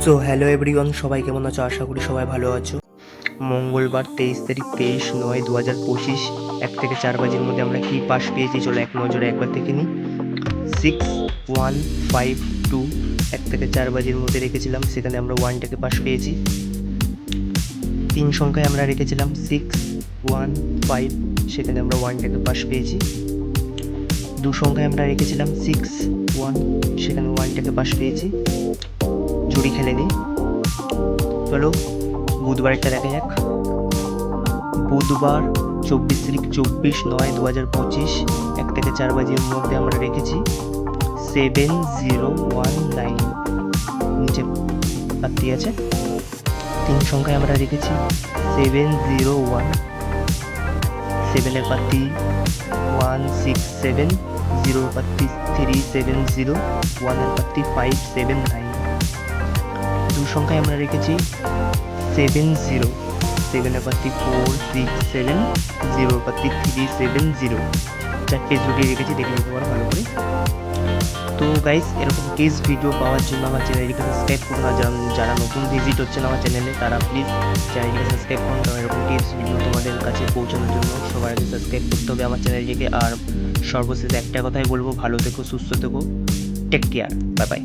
So hello everyone, সবাই কেমন আছো? আশা করি সবাই ভালো আছো। মঙ্গলবার 23 তারিখ 23/9/2025 1 থেকে 4 বাজের মধ্যে আমরা কি পাস পেয়েছি চলো এক নজরে একবার দেখে নিই। 6152 1 থেকে 4 বাজের মধ্যে রেখেছিলাম, সেখানে আমরা 1টাকে পাস পেয়েছি। 3 সংখ্যায় আমরা রেখেছিলাম 615, সেখানে আমরা 1টাকে পাস পেয়েছি। 2 সংখ্যায় আমরা রেখেছিলাম 61, সেখানে 1টাকে পাস পেয়েছি। জুড়ি খেলে নিই, চলো বুধবারেরটা দেখা যাক। বুধবার 24/9/2025 1 থেকে 4 বাজের মধ্যে আমরা রেখেছি 7019, নিচে পাত্তি আছে। 3 সংখ্যায় আমরা রেখেছি 701, 7-এর পাত্তি 167, 0-এর পাত্তি 370, 1-এর পাত্তি 579। 2 সংখ্যায় আমরা রেখেছি 70, 7-এর পাত্তি 467, 0-এর পাত্তি 370, 4টে জুড়ে রেখেছি, দেখে নিতে পারো ভালো করে। তো গাইস, এরকম কেস ভিডিও পাওয়ার জন্য আমার চ্যানেলটিকে সাবস্ক্রাইব করুন, আর যারা নতুন ভিজিট হচ্ছেন আমার চ্যানেলে তারা প্লিজ চ্যানেলটিকে সাবস্ক্রাইব করুন, কারণ এরকম কেস ভিডিও তোমাদের কাছে পৌঁছানোর জন্য সবার আগে সাবস্ক্রাইব করতে হবে আমার চ্যানেলটিকে। আর সর্বশেষ একটা কথাই বলবো, ভালো থেকো, সুস্থ থেকো, টেক কেয়ার, বাই বাই।